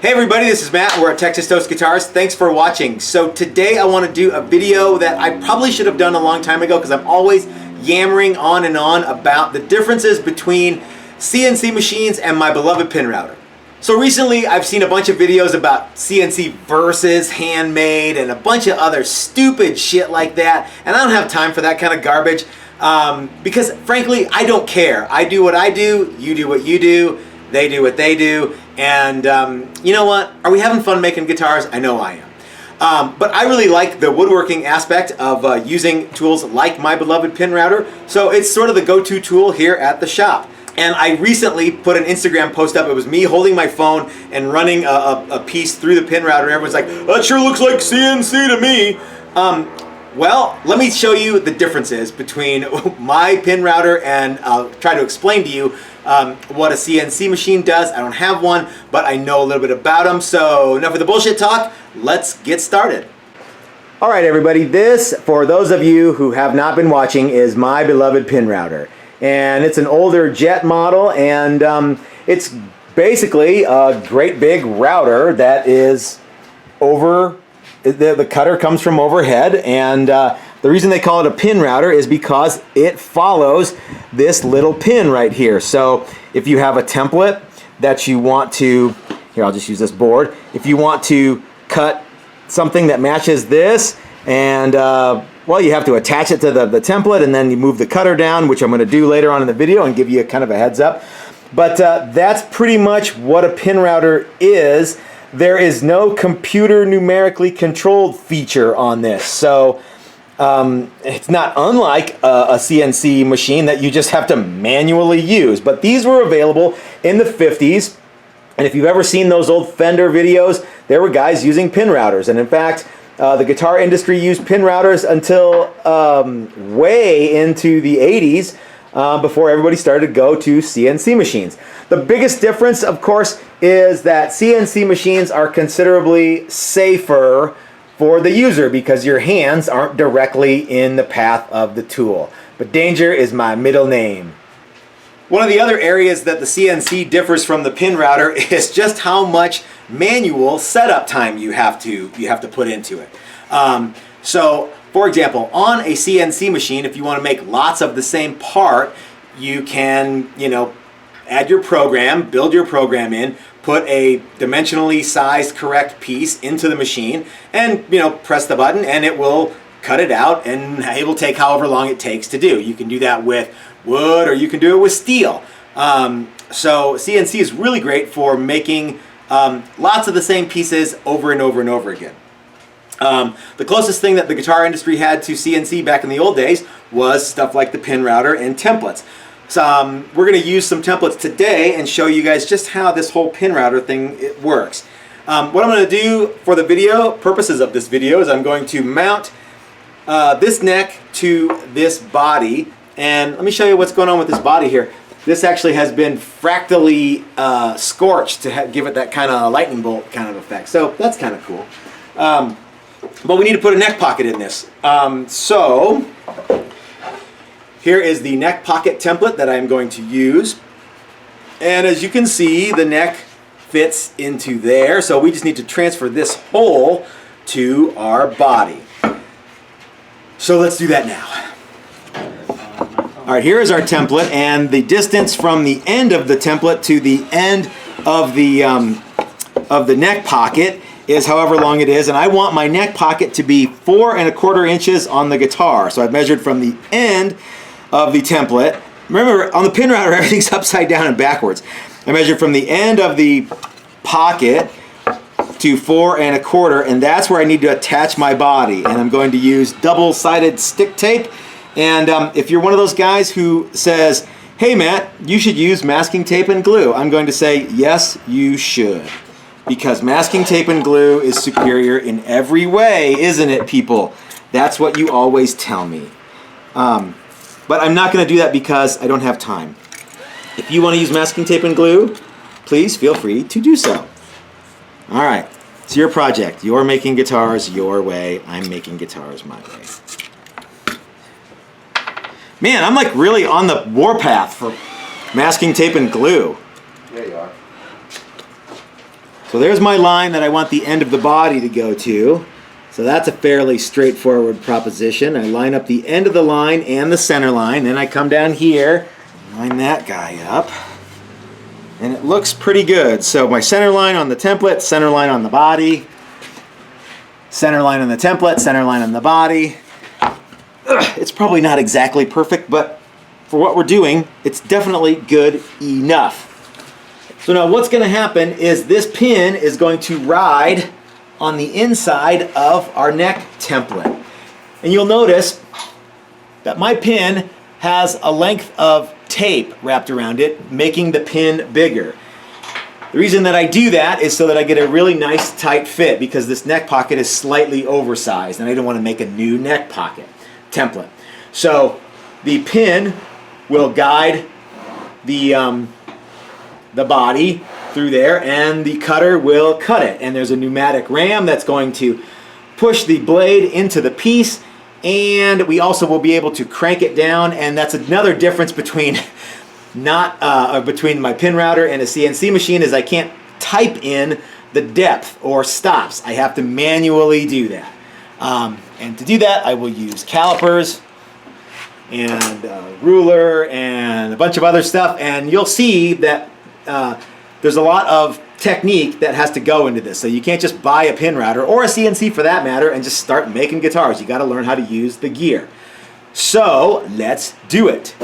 Hey everybody, this is Matt. We're at Texas Toast Guitars. Thanks for watching. So today I want to do a video that I probably should have done a long time ago because I'm always yammering on and on about the differences between CNC machines and my beloved pin router. So recently I've seen a bunch of videos about CNC versus handmade and a bunch of other stupid shit like that, and I don't have time for that kind of garbage because frankly I don't care. I do what I do, you do what you do, they do what they do, and you know what? Are we having fun making guitars? I know I am. But I really like the woodworking aspect of using tools like my beloved pin router, so it's sort of the go-to tool here at the shop. And I recently put an Instagram post up. It was me holding my phone and running a piece through the pin router. Everyone's like, that sure looks like CNC to me. Well, let me show you the differences between my pin router, and I'll try to explain to you what a CNC machine does. I don't have one, but I know a little bit about them. So enough of the bullshit talk. Let's get started. All right, everybody. This, for those of you who have not been watching, is my beloved pin router. And it's an older jet model, and it's basically a great big router that is over. The cutter comes from overhead, and the reason they call it a pin router is because it follows this little pin right here. So if you have a template that you want to, here I'll just use this board, if you want to cut something that matches this, and well, you have to attach it to the template, and then you move the cutter down, which I'm going to do later on in the video and give you a kind of a heads up. But that's pretty much what a pin router is. There is no computer numerically controlled feature on this, so it's not unlike a CNC machine that you just have to manually use. But these were available in the 50s, and if you've ever seen those old Fender videos, there were guys using pin routers. And in fact, the guitar industry used pin routers until way into the 80s, before everybody started to go to CNC machines. The biggest difference, of course, is that CNC machines are considerably safer for the user because your hands aren't directly in the path of the tool. But danger is my middle name. One of the other areas that the CNC differs from the pin router is just how much manual setup time you have to put into it. So, for example, on a CNC machine, if you want to make lots of the same part, you can, add your program, build your program in, put a dimensionally sized correct piece into the machine, and press the button and it will cut it out, and it will take however long it takes to do. You can do that with wood, or you can do it with steel. So CNC is really great for making lots of the same pieces over and over and over again. The closest thing that the guitar industry had to CNC back in the old days was stuff like the pin router and templates. So we're going to use some templates today and show you guys just how this whole pin router thing works. What I'm going to do for the purposes of this video, is I'm going to mount this neck to this body, and let me show you what's going on with this body here. This actually has been fractally scorched to give it that kind of lightning bolt kind of effect. So that's kind of cool. But we need to put a neck pocket in this. So here is the neck pocket template that I'm going to use. And as you can see, the neck fits into there. So we just need to transfer this hole to our body. So let's do that now. All right, here is our template, and the distance from the end of the template to the end of the neck pocket is however long it is, and I want my neck pocket to be 4 1/4 inches on the guitar. So I've measured from the end of the template. Remember, on the pin router, everything's upside down and backwards. I measured from the end of the pocket to 4 1/4, and that's where I need to attach my body. And I'm going to use double-sided stick tape. And if you're one of those guys who says, hey Matt, you should use masking tape and glue, I'm going to say, yes, you should. Because masking tape and glue is superior in every way, isn't it, people? That's what you always tell me. But I'm not going to do that because I don't have time. If you want to use masking tape and glue, please feel free to do so. All right, it's your project. You're making guitars your way. I'm making guitars my way. Man, I'm like really on the warpath for masking tape and glue. Yeah, you are. So there's my line that I want the end of the body to go to. So that's a fairly straightforward proposition. I line up the end of the line and the center line. Then I come down here, line that guy up. And it looks pretty good. So my center line on the template, center line on the body, center line on the template, center line on the body. It's probably not exactly perfect, but for what we're doing, it's definitely good enough. So now what's going to happen is this pin is going to ride on the inside of our neck template. And you'll notice that my pin has a length of tape wrapped around it, making the pin bigger. The reason that I do that is so that I get a really nice tight fit, because this neck pocket is slightly oversized and I don't want to make a new neck pocket template. So the pin will guide the body through there, and the cutter will cut it. And there's a pneumatic ram that's going to push the blade into the piece, and we also will be able to crank it down. And that's another difference between between my pin router and a CNC machine, is I can't type in the depth or stops. I have to manually do that. And to do that, I will use calipers and a ruler and a bunch of other stuff. And you'll see that there's a lot of technique that has to go into this. So you can't just buy a pin router, or a CNC for that matter, and just start making guitars. You got to learn how to use the gear. So let's do it.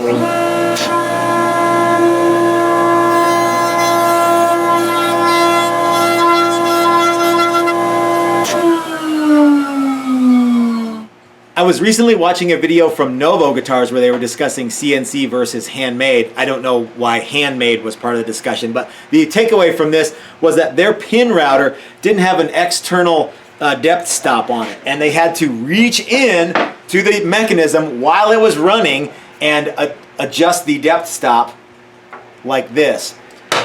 I was recently watching a video from Novo Guitars where they were discussing CNC versus handmade. I don't know why handmade was part of the discussion, but the takeaway from this was that their pin router didn't have an external depth stop on it, and they had to reach in to the mechanism while it was running and adjust the depth stop like this.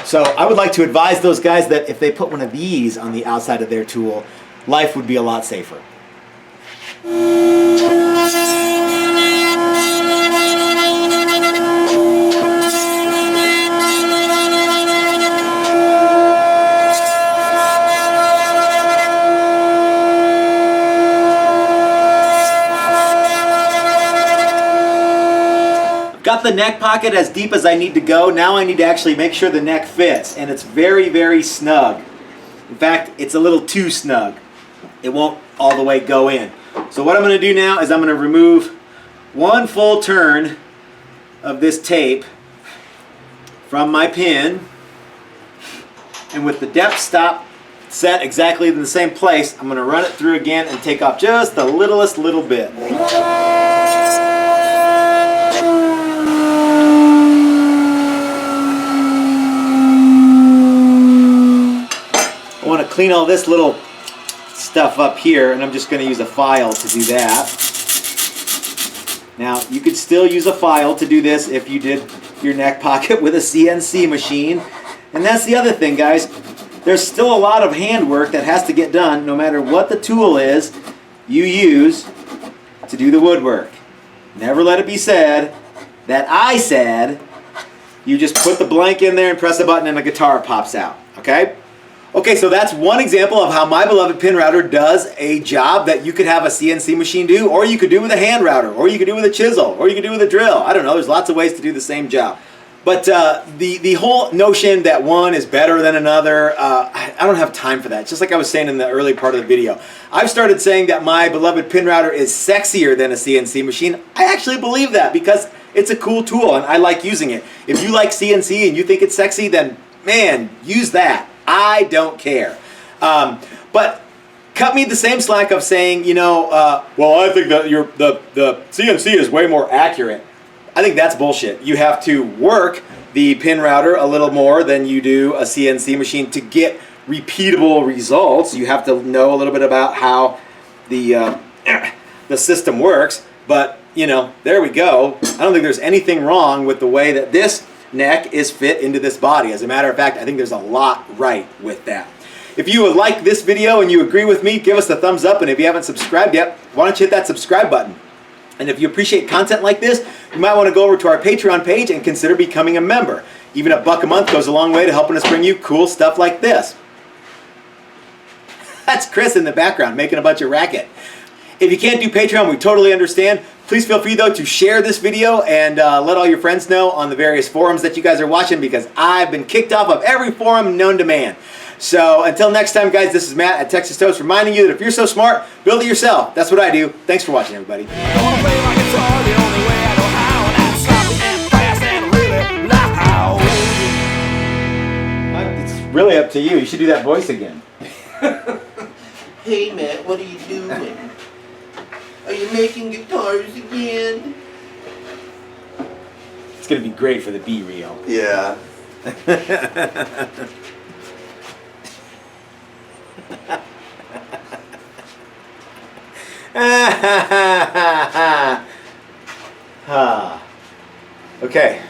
So I would like to advise those guys that if they put one of these on the outside of their tool, life would be a lot safer. Got the neck pocket as deep as I need to go. Now I need to actually make sure the neck fits, and it's very, very snug. In fact, it's a little too snug. It won't all the way go in. So what I'm going to do now is I'm going to remove one full turn of this tape from my pin, and with the depth stop set exactly in the same place, I'm going to run it through again and take off just the littlest little bit. I want to clean all this little stuff up here, and I'm just going to use a file to do that. Now, you could still use a file to do this if you did your neck pocket with a CNC machine. And that's the other thing, guys. There's still a lot of handwork that has to get done no matter what the tool is you use to do the woodwork. Never let it be said that I said you just put the blank in there and press a button and a guitar pops out, okay? Okay, so that's one example of how my beloved pin router does a job that you could have a CNC machine do, or you could do with a hand router, or you could do with a chisel, or you could do with a drill. I don't know, there's lots of ways to do the same job. But the whole notion that one is better than another, I don't have time for that. Just like I was saying in the early part of the video. I've started saying that my beloved pin router is sexier than a CNC machine. I actually believe that because it's a cool tool and I like using it. If you like CNC and you think it's sexy, then man, use that. I don't care. But cut me the same slack of saying, you know, well, I think that the CNC is way more accurate. I think that's bullshit. You have to work the pin router a little more than you do a CNC machine to get repeatable results. You have to know a little bit about how the system works. But, you know, there we go. I don't think there's anything wrong with the way that this neck is fit into this body. As a matter of fact, I think there's a lot right with that. If you like this video and you agree with me, give us a thumbs up. And if you haven't subscribed yet, why don't you hit that subscribe button? And if you appreciate content like this, you might want to go over to our Patreon page and consider becoming a member. Even $1 a month goes a long way to helping us bring you cool stuff like this. That's Chris in the background making a bunch of racket. If you can't do Patreon, we totally understand. Please feel free though to share this video and let all your friends know on the various forums that you guys are watching, because I've been kicked off of every forum known to man. So until next time, guys, this is Matt at Texas Toast reminding you that if you're so smart, build it yourself. That's what I do. Thanks for watching, everybody. It's really up to you. You should do that voice again. Hey Matt, what are you doing? Are you making guitars again? It's going to be great for the B-reel. Yeah. Okay.